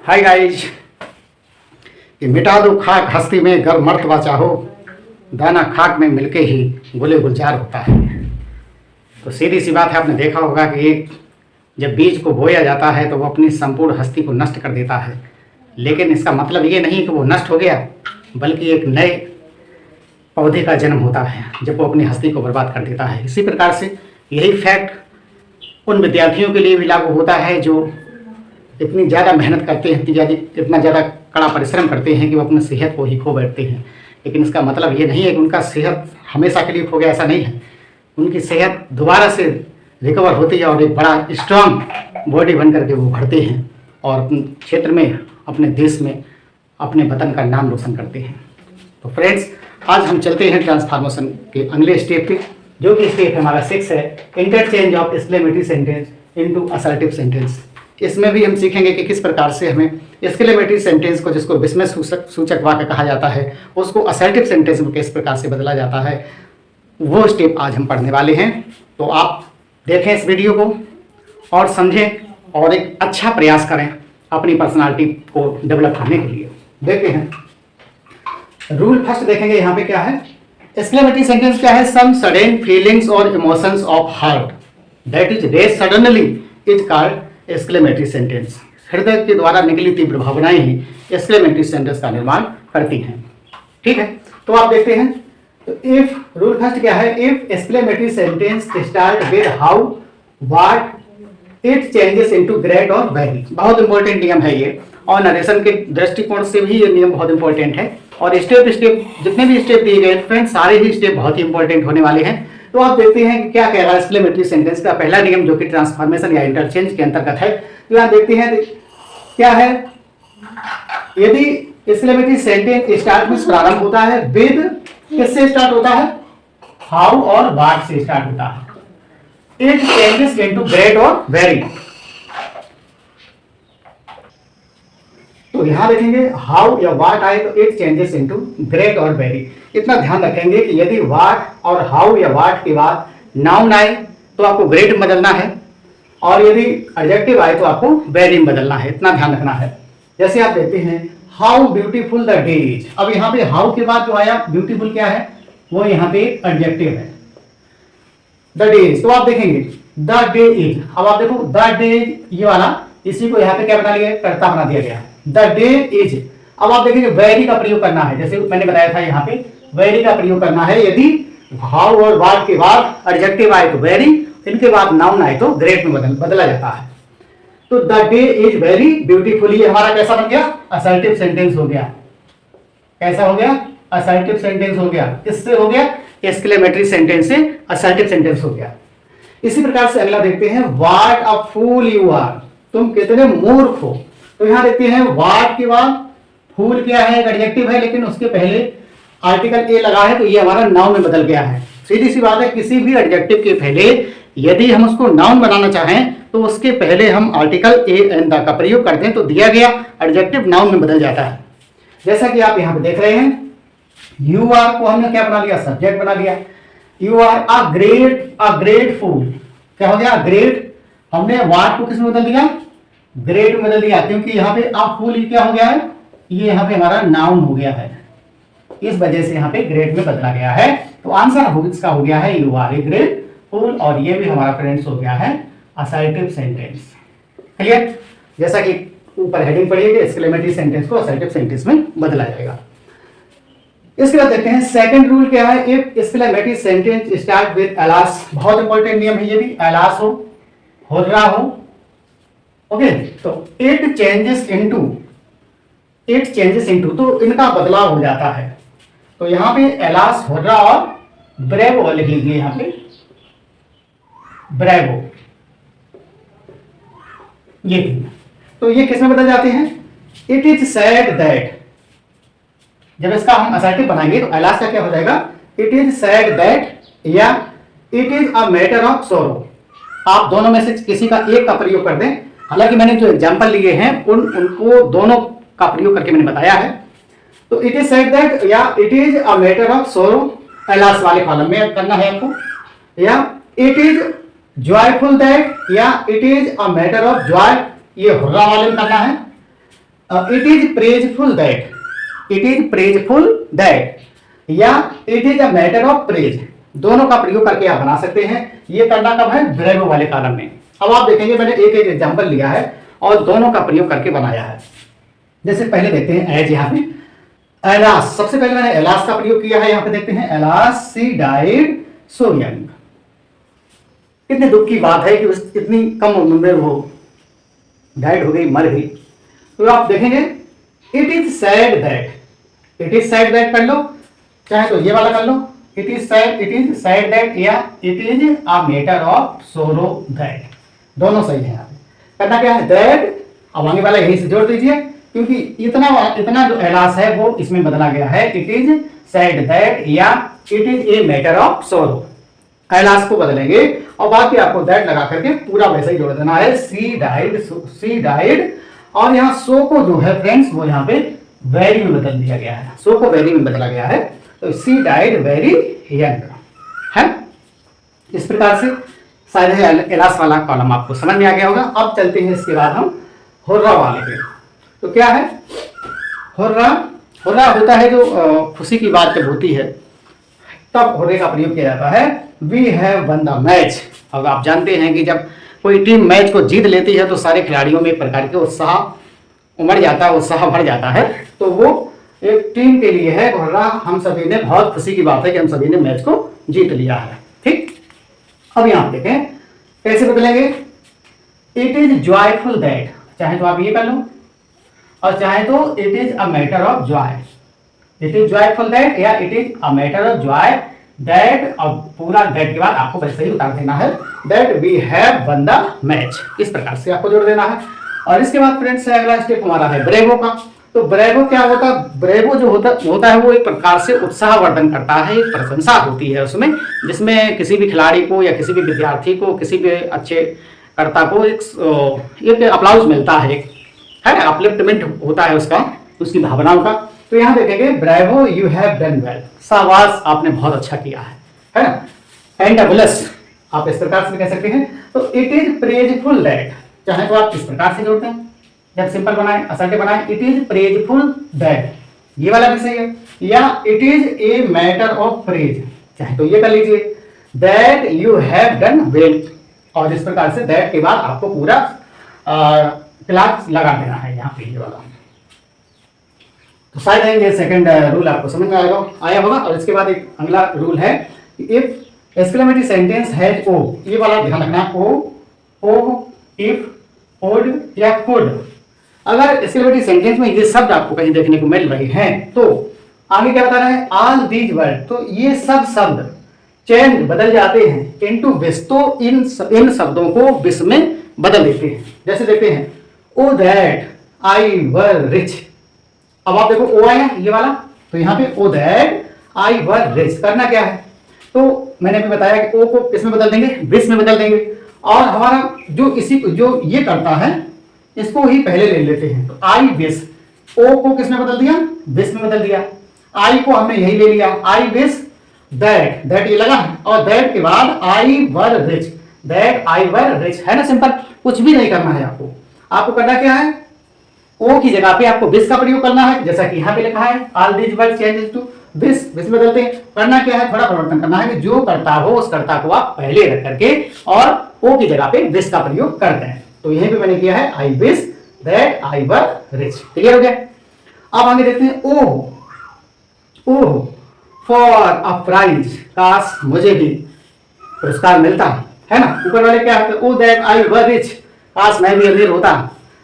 Hi guys, ये मिटा दो खाक हस्ती में गर मर्तबा चाहो, दाना खाक में मिलके ही गुले गुलजार होता है। तो सीधी सी बात है, आपने देखा होगा कि एक जब बीज को बोया जाता है तो वो अपनी संपूर्ण हस्ती को नष्ट कर देता है, लेकिन इसका मतलब ये नहीं कि वो नष्ट हो गया, बल्कि एक नए पौधे का जन्म होता है जब वो अपनी हस्ती को बर्बाद कर देता है। इसी प्रकार से यही फैक्ट उन विद्यार्थियों के लिए भी लागू होता है जो इतनी ज़्यादा मेहनत करते हैं, इतना ज़्यादा कड़ा परिश्रम करते हैं कि वो अपनी सेहत को ही खो बैठते हैं। लेकिन इसका मतलब ये नहीं है कि उनका सेहत हमेशा के लिए खो गया, ऐसा नहीं है। उनकी सेहत दोबारा से रिकवर होती है और एक बड़ा स्ट्रांग बॉडी बन करके वो बढ़ते हैं और अपने क्षेत्र में, अपने देश में, अपने वतन का नाम रोशन करते हैं। तो फ्रेंड्स, आज हम चलते हैं ट्रांसफॉर्मेशन के अगले स्टेप पे, जो कि स्टेप हमारा 6 है, interchange of exclamatory sentence into assertive sentence. इसमें भी हम सीखेंगे कि किस प्रकार से हमें एक्सक्लेमेटरी सेंटेंस को, जिसको विस्मय सूचक वाक्य कहा जाता है, उसको असर्टिव सेंटेंस में किस प्रकार से बदला जाता है, वो स्टेप आज हम पढ़ने वाले हैं। तो आप देखें इस वीडियो को और समझें और एक अच्छा प्रयास करें अपनी पर्सनालिटी को डेवलप करने के लिए। देखते हैं रूल फर्स्ट, देखेंगे यहाँ पे क्या है। एक्सक्लेमेटरी सेंटेंस क्या है? सम सडन फीलिंग्स और emotions of heart that is raise suddenly is called exclamatory sentence. हृदय के द्वारा निकली तीव्र भावनाएं ही एक्सक्लेमेटरी सेंटेंस का निर्माण करती हैं। ठीक है, तो आप देखते हैं। तो इफ रूल फर्स्ट क्या है? If exclamatory sentence start with how, what, it changes into great और वेरी। बहुत इंपॉर्टेंट नियम है ये, और नरेशन के दृष्टिकोण से भी ये नियम बहुत इंपॉर्टेंट है। और स्टेप स्टेप जितने भी स्टेप दिए गए फ्रेंड्स, सारे ही स्टेप बहुत ही इंपॉर्टेंट होने वाले हैं। तो आप देखते हैं कि क्या कह रहा है एक्सक्लेमेटरी सेंटेंस का पहला नियम, जो कि ट्रांसफॉर्मेशन या इंटरचेंज के अंतर्गत है। तो यहाँ देखते हैं क्या है। यदि एक्सक्लेमेटरी सेंटेंस स्टार्ट में प्रारंभ होता है विद, किससे स्टार्ट होता है? हाउ और व्हाट से स्टार्ट होता है। इट चेंजेस इनटू ग्रेट और वेरी। तो यहां देखेंगे हाउ या व्हाट आए तो इट चेंजेस इनटू ग्रेट और वेरी। इतना ध्यान रखेंगे कि यदि व्हाट और हाउ या व्हाट के बाद नाउन आए तो आपको ग्रेट में बदलना है, और यदि एडजेक्टिव आए तो आपको वेरी में बदलना है। इतना ध्यान रखना है। जैसे आप देखते हैं how beautiful the day is. अब यहाँ पे हाउ के बाद जो आया ब्यूटीफुल क्या है? वो यहाँ पे एडजेक्टिव है। द डे इज, तो आप देखेंगे द डे इज। अब आप देखो द डे ये वाला, इसी को यहाँ पे क्या बना लिया? कर्ता बना दिया गया, द डे इज। अब आप देखेंगे वेरी का प्रयोग करना है, जैसे मैंने बताया था यहाँ पे वेरी का प्रयोग करना है। यदि हाउ और व्हाट के बाद एडजेक्टिव आए तो वेरी, इनके बाद नाउन आए तो ग्रेट में बदला जाता है। तो the day is very beautiful, ये हमारा कैसा बन गया? असर्टिव सेंटेंस हो गया। कैसा हो गया? असर्टिव सेंटेंस हो गया। किससे हो गया? एक्सक्लेमेटरी सेंटेंस से असर्टिव सेंटेंस हो गया। इसी प्रकार से अगला देखते हैं, what a fool you are, तुम कितने मूर्ख हो। तो यहां देखते हैं व्हाट के बाद फूल क्या है? एक एडजेक्टिव है, लेकिन उसके पहले आर्टिकल ए लगा है, तो ये हमारा नाउन में बदल गया है। सीधी सी बात है, किसी भी एडजेक्टिव के पहले यदि हम उसको नाउन बनाना चाहें तो उसके पहले हम आर्टिकल ए एन द का प्रयोग करते हैं, तो दिया गया एडजेक्टिव नाउन में बदल जाता है। जैसा कि आप यहां पे देख रहे हैं, यू आर को हमने क्या बना लिया? सब्जेक्ट बना लिया। यू आर अ ग्रेट फूल, क्या हो गया? ग्रेट। हमने व्हाट को किस में बदल दिया? ग्रेट में बदल दिया, क्योंकि यहाँ पे अब फूल क्या हो गया है? ये यहाँ पे हमारा नाउन हो गया है, इस वजह से यहाँ पे ग्रेट में बदला गया है। तो आंसर इसका हो गया है यू आर ए ग्रेट फूल, और ये भी हमारा फ्रेंड्स हो गया है असर्टिव सेंटेंस। क्लियर? जैसा कि ऊपर हेडिंग पड़ी है कि एक्सक्लेमेटरी सेंटेंस को असर्टिव सेंटेंस में बदला जाएगा। इसके बाद देखते हैं सेकंड रूल क्या है। If exclamatory sentence start with alas, बहुत इंपॉर्टेंट नियम है ये भी, एलास हो रहा हो, ओके, तो इट चेंजेस इनटू, तो इनका बदलाव हो जाता है। तो यहां पे एलास, होर्रा और ब्रेवो लिख लीजिए। यहां पे ब्रेवो, ये तो ये किस में बदल जाते हैं? It is sad that. जब इसका हम असर्टिव बनाएंगे तो एलास का क्या हो जाएगा? इट इज सैड दैट, या it is a matter of सोरो। आप दोनों में से किसी का एक का प्रयोग कर दें। हालांकि मैंने जो एग्जाम्पल लिए हैं उनको दोनों का प्रयोग करके मैंने बताया है। तो इट इज सेड दैट या it is a matter of sorrow, alas वाले कॉलम में करना है आपको, या इट इज जॉयफुल दैट, या it is a matter of joy, ये हुर्रा वाले में करना है। It is praiseful that, it is praiseful that, या it is a matter of praise, दोनों का प्रयोग करके आप बना सकते हैं। ये करना कब है? ब्रेवो वाले कॉलम में। अब आप देखेंगे मैंने एक एक एग्जांपल लिया है और दोनों का प्रयोग करके बनाया है। जैसे पहले देखते हैं एज, यहाँ पे एलास, सबसे पहले मैंने एलास का प्रयोग किया है। यहाँ पे देखते हैं alas she died so young, कितने दुख की बात है कि उस इतनी कम उम्र में वो डाइड हो गई, मर गई। तो आप देखेंगे it is sad that, it is sad that कर लो, चाहे तो ये वाला कर लो, इट इज सैड दैट, या it is a matter of sorrow that, दोनों सही है। यहाँ पे करना क्या है? दैट, अब आगे वाला यही से जोड़ दीजिए, क्योंकि इतना जो एलास है वो इसमें बदला गया है। इट इज सैड दैट या it is a matter of sorrow, alas को बदलेंगे और बाकी आपको दैट लगा करके पूरा वैसे ही जोड़ देना है। सी डाइड, और यहाँ सो को जो है फ्रेंड्स वो यहाँ पे वेरी में बदल दिया गया है, सो को वेरी में बदला गया है। तो सी डाइड वेरी यंग है। इस प्रकार से शायद एलास वाला कॉलम आपको समझ में आ गया होगा। अब चलते हैं इसके बाद हम हुर्रा वाले पे। तो क्या है हुर्रा? हुर्रा होता है जो खुशी की बात जब होती है तब हुर्रे का प्रयोग किया जाता है। We have won the match. अब आप जानते हैं कि जब कोई टीम मैच को जीत लेती है तो सारे खिलाड़ियों में एक प्रकार के उत्साह उमड़ जाता है, उत्साह भर जाता है। तो वो एक टीम के लिए है हुर्रा। हम सभी ने, बहुत खुशी की बात है कि हम सभी ने मैच को जीत लिया है। ठीक, अब यहाँ देखें कैसे बदलेंगे। इट इज जॉयफुल दैट, चाहे तो आप ये कर लो और चाहे तो it is a matter of joy, it is joyful that या it is a matter of joy that, और पूरा दैट के बाद आपको वैसे ही उतार देना है that we have won the match. इस प्रकार से आपको जोड़ देना है। और इसके बाद फ्रेंड्स अगला स्टेप हमारा है ब्रेवो का। तो ब्रेवो क्या होता है? ब्रेवो जो होता है वो एक प्रकार से उत्साहवर्धन करता है, एक प्रशंसा होती है उसमें, जिसमें किसी भी खिलाड़ी को या किसी भी विद्यार्थी को, किसी भी अच्छे कर्ता को एक अप्लाउज मिलता है, है ना, अपलिफ्टमेंट होता है उसका, उसकी भावनाओं का। तो यहाँ देखेंगे bravo you have done well, शाबाश आपने बहुत अच्छा किया है ना। फैंटाबुलस आप इस प्रकार से कह सकते हैं। तो इट इज प्रेजफुल दैट, चाहे तो आप इस प्रकार से जोड़ते हैं, जब सिंपल बनाए, असर्टिव बनाए, इट इज प्रेजफुल दैट, ये वाला भी सही है। या it is a matter of praise, चाहे तो ये कर लीजिए that you have done well, और इस प्रकार से दैट के बाद आपको पूरा क्लास लगा देना है यहाँ पे, ये वाला। तो शायद ये सेकंड रूल आपको समझ में आया होगा। और इसके बाद एक अगला रूल है, इफ एक्सक्लेमेटरी सेंटेंस हैज ओ, ये वाला ध्यान रखना, ओ, इफ, ओड या कुड। अगर एक्सक्लेमेटरी सेंटेंस में ये शब्द आपको कहीं देखने को मिल रहे हैं तो आगे क्या बता रहे हैं? ऑल दीज वर्ड, तो ये सब शब्द चेंज बदल जाते हैं इनटू विश, तो इन शब्दों को विश में बदल देते हैं। जैसे देखते हैं O that I were rich, अब आप देखो ओ आया ये वाला, तो यहाँ पे ओ दैट आई वर रिच करना क्या है? तो मैंने अभी बताया कि ओ को किस में बदल देंगे? विश में बदल देंगे। और हमारा जो ये करता है इसको ही पहले ले लेते हैं। तो आई विश, ओ को किस में बदल दिया? विश में बदल दिया। आई को हमने यही ले लिया, आई विश दैट, दैट ये लगा है, और दैट के बाद I were rich, that I were rich, है ना। सिंपल, कुछ भी नहीं करना है आपको। आपको करना क्या है? ओ की जगह पे आपको विश का प्रयोग करना है, जैसा कि यहाँ पे लिखा है all these word changes to wish, wish बदलते हैं। करना क्या है? थोड़ा परिवर्तन करना है कि जो करता हो उस कर्ता को आप पहले रख करके और ओ की जगह पे विश का प्रयोग करते हैं। तो यहीं पे मैंने किया है आई wish that I were rich. Clear हो गया? अब आगे देखते हैं ओह फॉर अ प्राइज, काश मुझे भी पुरस्कार मिलता, है ना। ऊपर वाले क्या है? ओ दैट आई वर रिच, काश मैं भी अमीर होता।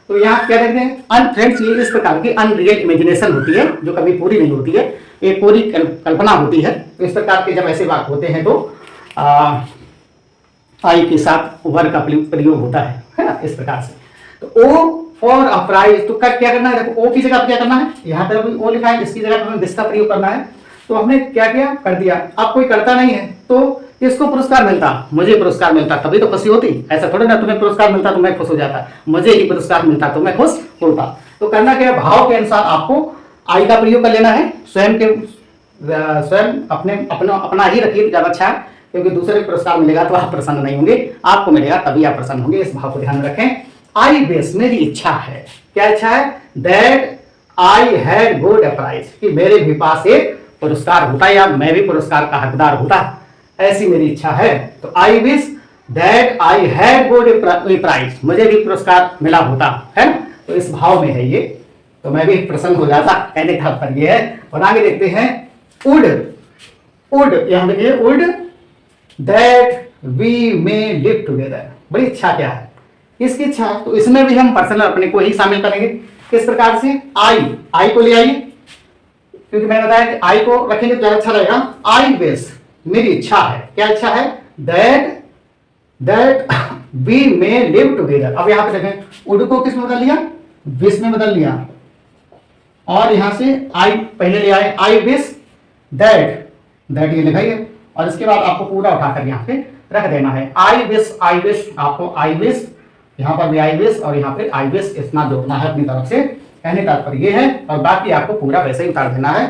तो यहाँ क्या देखते हैं? फ्रेंड्स ये इस प्रकार की अनरियल इमेजिनेशन होती है जो कभी पूरी नहीं होती है, एक पूरी कल्पना होती है। तो इस प्रकार के जब ऐसे वाक्य होते हैं तो आई के साथ वर का प्रयोग होता है ना, इस प्रकार से। तो ओ फॉर अ प्राइज, तो क्या करना है? देखो ओ की जगह क्या करना है? यहाँ पर ओ लिखा है, इसकी जगह हमें दिस का प्रयोग करना है। तो हमने क्या किया? कर दिया। अब कोई करता नहीं है तो इसको पुरस्कार मिलता, मुझे पुरस्कार मिलता, तभी तो खुशी होती। ऐसा थोड़ी ना तुम्हें पुरस्कार मिलता तो मैं खुश हो जाता, मुझे ही पुरस्कार मिलता तो मैं खुश होता। तो करना क्या है? भाव के अनुसार आपको आई का प्रयोग कर लेना है। स्वयं अपना ही रखिए तो ज्यादा अच्छा है, क्योंकि दूसरे को पुरस्कार मिलेगा तो आप प्रसन्न नहीं होंगे, आपको मिलेगा तभी आप प्रसन्न होंगे। इस भाव को ध्यान रखें। आई विश मेरी इच्छा है, क्या इच्छा है? That I had good prize, कि मेरे भी पास एक पुरस्कार होता या मैं भी पुरस्कार का हकदार होता, ऐसी मेरी इच्छा है। तो I wish that I had good prize, मुझे भी पुरस्कार मिला होता, है ना? तो इस भाव में है ये, तो मैं भी प्रसन्न हो जाता, कहने का तात्पर्य है। और आगे देखते हैं वुड, वुड यहां देखिए would that we may live together, बड़ी इच्छा क्या है इसकी इच्छा, तो इसमें भी हम पर्सनल अपने को ही शामिल करेंगे। किस प्रकार से? आई को ले आइए, क्योंकि मैंने बताया कि आई को रखेंगे तो ज्यादा अच्छा रहेगा। आई विश मेरी इच्छा है, क्या इच्छा है? That we may live together. अब यहां पे देखें वुड को किस में बदल लिया? विश में बदल लिया, और यहां से आई पहले ले आए, आई विश दैट ये लिखाइए, और इसके बाद आपको पूरा उठाकर यहां पे रख देना है। आई विश आपको आई विश, यहां पर भी आई विश और यहां पे आई विश इतना जोड़ना है अपनी तरफ से, कहने का तात्पर्य ये है, और बाकी आपको पूरा वैसे ही उतार देना है।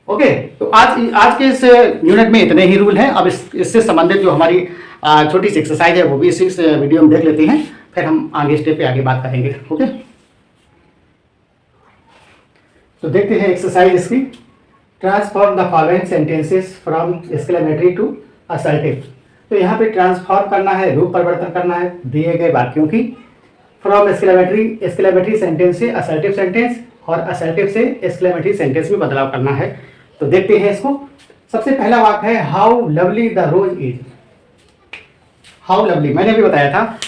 ओके, तो आज के इस यूनिट में इतने ही रूल हैं। अब इससे संबंधित जो हमारी छोटी सी एक्सरसाइज है वो भी इसी वीडियो में देख लेते हैं, फिर हम आगे स्टेप पे आगे बात करेंगे। ओके, तो देखते हैं एक्सरसाइज इसकी। Transform the following sentences from exclamatory to assertive. तो यहाँ पे ट्रांसफॉर्म करना है, रूप परिवर्तन करना है दिए गए वाक्यों की। फ्रॉम एक्सक्लेमेटरी सेंटेंस से असर्टिव सेंटेंस, और असर्टिव से एक्सक्लेमेटरी सेंटेंस में बदलाव करना है। तो देखते हैं इसको। सबसे पहला वाक्य है how lovely the rose is. How lovely, मैंने भी बताया था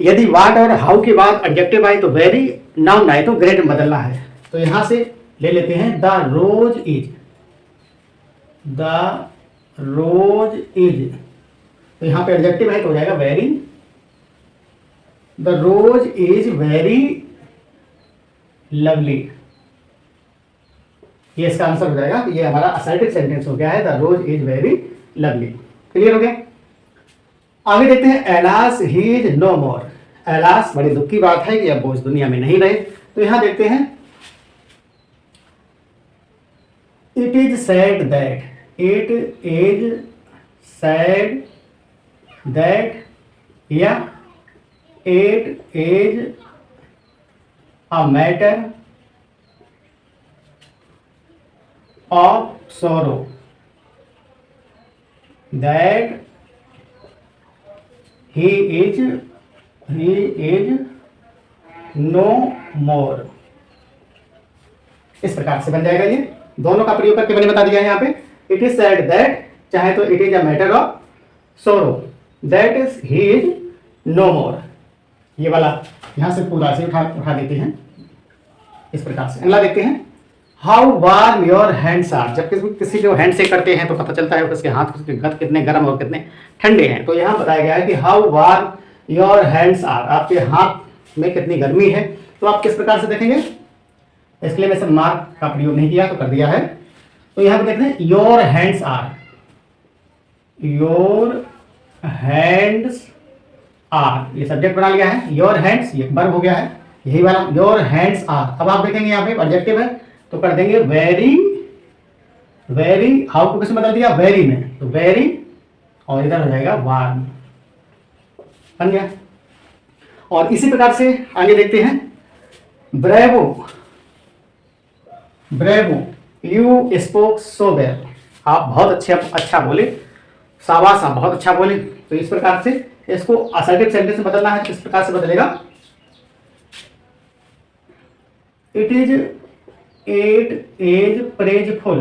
यदि व्हाट और हाउ के बाद एडजेक्टिव आए तो वेरी, नाउन आए तो ग्रेट में बदलना है। तो यहां से ले लेते हैं the rose is, the rose is, तो यहां पे एडजेक्टिव है तो हो जाएगा very, the rose is very lovely, ये इसका आंसर हो जाएगा। ये हमारा असर्टिव सेंटेंस हो गया है, the rose is very lovely. Clear हो गया? आगे देखते हैं alas he is no more. Alas, बड़ी दुख की बात है कि अब वो इस दुनिया में नहीं रहे। तो यहां देखते हैं it is sad that, it is sad that, या it is a matter of sorrow that he is no more। इस प्रकार से बन जाएगा। ये दोनों का प्रयोग करके मैंने बता दिया है यहाँ पे। इट इज सैड दैट, चाहे तो it is a matter of sorrow that is he is no more, ये वाला यहां से पूरा से उठा देते हैं इस प्रकार से। अगला देखते हैं how warm your hands are. जब किसी को हैंड से करते हैं तो पता चलता है उसके हाथ कितने गर्म और कितने ठंडे हैं। तो यहाँ बताया गया है कि how warm your hands are, आपके हाथ में कितनी गर्मी है। तो आप किस प्रकार से देखेंगे? एक्सक्लेमेशन मार्क का प्रयोग नहीं किया तो कर दिया है। तो यहाँ पे देखते हैं your hands are, your hands are, ये सब्जेक्ट बना लिया है। योर हैंड्स ये वर्ब हो गया है, यही वाला योर हैंड्स आर। अब आप देखेंगे यहाँ पे एडजेक्टिव है तो कर देंगे वेरी, वेरी, हाउ को किसमें बदल दिया? वेरी में, तो वेरी, और इधर हो जाएगा वार्म, बन गया। और इसी प्रकार से आगे देखते हैं bravo, bravo you spoke so well, आप बहुत अच्छा बोले, शाबाश आप बहुत अच्छा बोले। तो इस प्रकार से इसको असर्टिव सेंटेंस में बदलना है। किस प्रकार से बदलेगा? इट इज प्रेजफुल,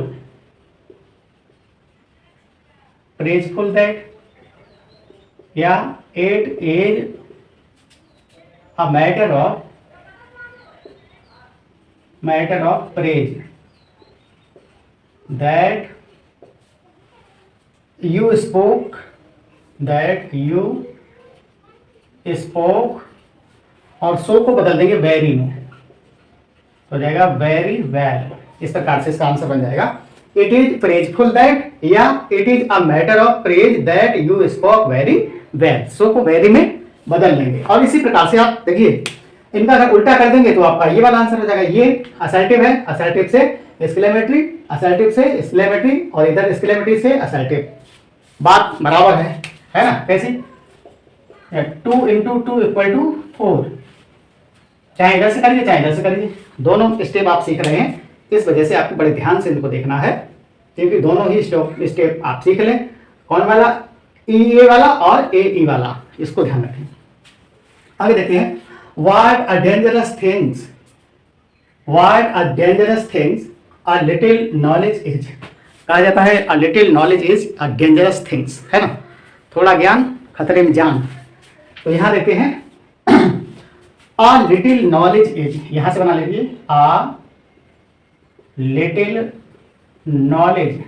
प्रेजफुल दैट, या it is a matter of praise that you spoke, और सो को बदल देंगे वेरी में, हो जाएगा वेरी वेल। इस प्रकार से इसका आंसर बन जाएगा इट इज प्रेजफुल दैट, या it is a matter of praise that you spoke very well. So को वेरी में बदल लेंगे। और इसी प्रकार से आप देखिए इनका अगर उल्टा कर देंगे तो आपका ये वाला आंसर हो जाएगा। ये असर्टिव है, असर्टिव से एक्सक्लेमेटरी, असर्टिव से एक्सक्लेमेटरी, और इधर एक्सक्लेमेटरी से असर्टिव। बात बराबर है ना? कैसी? या 2 इंटू 2 इक्वल टू 4, चाहे इधर से करिए चाहे इधर से करिए, दोनों स्टेप आप सीख रहे हैं, इस वजह से आपको बड़े ध्यान से इनको देखना है, क्योंकि दोनों ही स्टेप आप सीख लें। कौन वाला? ई वाला और ए वाला, इसको ध्यान रखें। आगे देखते हैं, what a dangerous things, what a dangerous things a little knowledge is. कहा जाता है a little knowledge is a dangerous things, है ना, थोड़ा ज्ञान खतरे में जान। तो यहां देखते हैं अ लिटिल नॉलेज इज, यहां से बना लीजिए a little knowledge,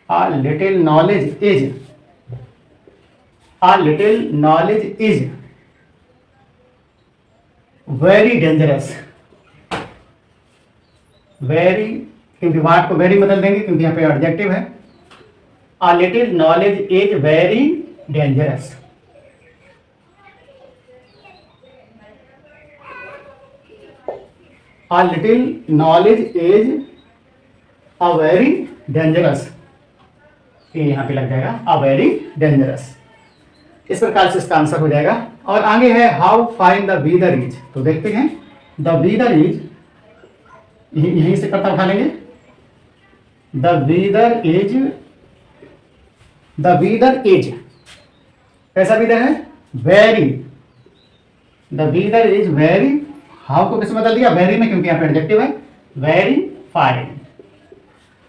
a little knowledge is, a little knowledge is very dangerous, very, क्योंकि वाट को वेरी बदल देंगे क्योंकि यहाँ पे एडजेक्टिव है। A little knowledge is very dangerous, a little knowledge is a very dangerous, ये यहाँ पे लग जाएगा अ वेरी डेंजरस। इस प्रकार से इसका आंसर हो जाएगा। और आगे है how fine the weather is, तो देखते हैं द वीदर इज, यहीं से करता उठा लेंगे, the weather is, the weather is कैसा वीदर है? Very, the weather is very, how को किस बदल दिया? वेरी में, क्योंकि यहाँ पे एडजेक्टिव है, very fine,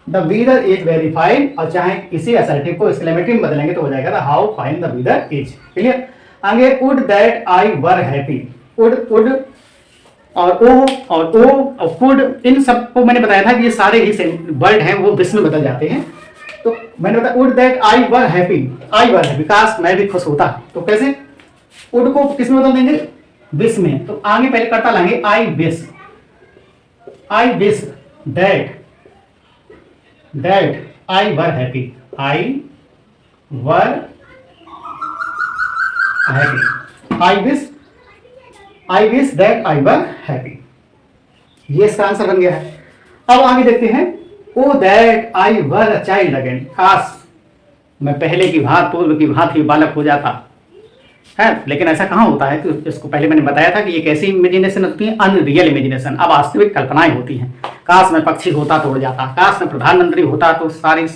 the weather is very fine. और चाहे इसी असर्टिव को एक्सक्लेमेटिव में बदलेंगे तो हो जाएगा the how fine the weather is. Clear? आगे would that I were happy, would, would और ओ और कुड, इन सबको मैंने बताया था कि ये सारे ही वर्ड हैं वो विश में बदल जाते हैं। तो मैंने बताया would that I were happy, I were happy, काश मैं भी खुश होता। तो कैसे? वुड को किस में बदल देंगे? विश में। तो आगे पहले करता लाएंगे I wish, I wish that, that I were happy, I were happy, I wish that I were happy, ये इसका आंसर बन गया है। अब आगे देखते हैं, O that I were a child again, काश मैं पहले की भांति, पूर्व की भांति बालक हो जाता है। लेकिन ऐसा कहाँ होता है? कि इसको पहले मैंने बताया था कि ये कैसी इमेजिनेशन होती है? अनरियल इमेजिनेशन, अब वास्तविक कल्पनाएं होती हैं। काश मैं पक्षी होता तो उड़ जाता, काश मैं प्रधानमंत्री होता तो सारी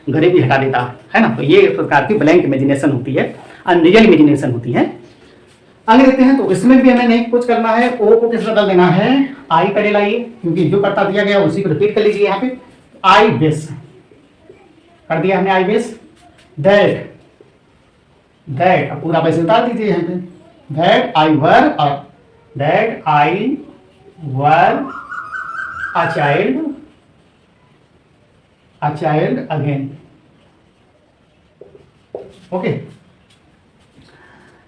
गरीबी हटा देता, है ना। तो ये एक प्रकार की ब्लैंक इमेजिनेशन होती है, अनरियल इमेजिनेशन होती है। आगे देखते हैं, तो इसमें भी हमें नहीं कुछ करना है, ओ को किस बदल देना है? आई पहले लाइए, क्योंकि जो करता दिया गया उसी को रिपीट कर लीजिए। यहाँ पे आई विश कर दिया हमने, आई विश दैट, दैट अब पूरा पैसे उतार दीजिए यहाँ पे, that I were, that I were a child again. Okay,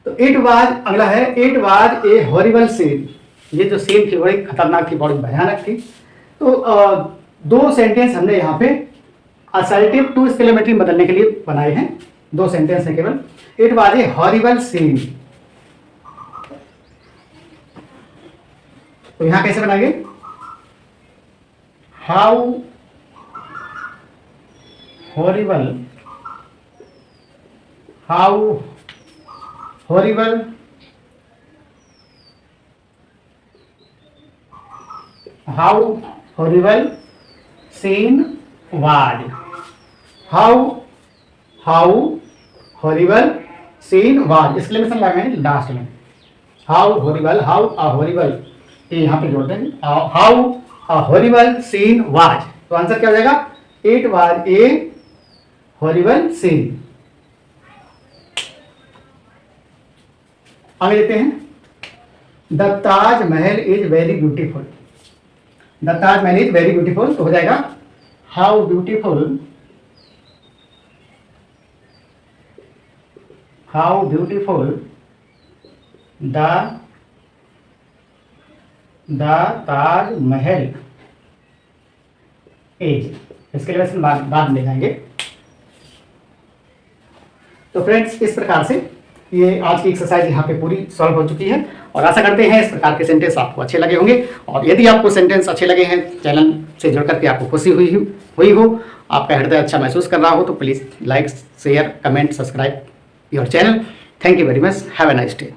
तो इट वाज, अगला है it was a horrible scene, ये जो सीन थी बड़ी खतरनाक थी, बड़ी भयानक थी। तो दो सेंटेंस हमने यहाँ पे असर्टिव टू एक्सक्लेमेटरी बदलने के लिए बनाए हैं, दो सेंटेंस है केवल। It was a horrible scene, तो यहां कैसे बनाएंगे? How horrible, how horrible how horrible scene was, how horrible scene was, exclamation लगाएंगे लास्ट में, how horrible, how a horrible, ये यहां पे जोड़ देंगे, how a horrible scene was. तो आंसर क्या हो जाएगा? It was a horrible scene. आगे देखते हैं, the Taj Mahal is very beautiful, the Taj Mahal is very beautiful, तो हो जाएगा how beautiful, how beautiful the Taj Mahal is, इसके लिए बाद में ले जाएंगे। तो फ्रेंड्स, इस प्रकार से ये आज की एक्सरसाइज यहाँ पे पूरी सॉल्व हो चुकी है, और आशा करते हैं इस प्रकार के सेंटेंस आपको अच्छे लगे होंगे। और यदि आपको सेंटेंस अच्छे लगे हैं, चैनल से जुड़ करके आपको खुशी हुई हो, आपका हृदय अच्छा महसूस कर रहा हो, तो please like, share, comment, subscribe your channel. Thank you very much. Have a nice day.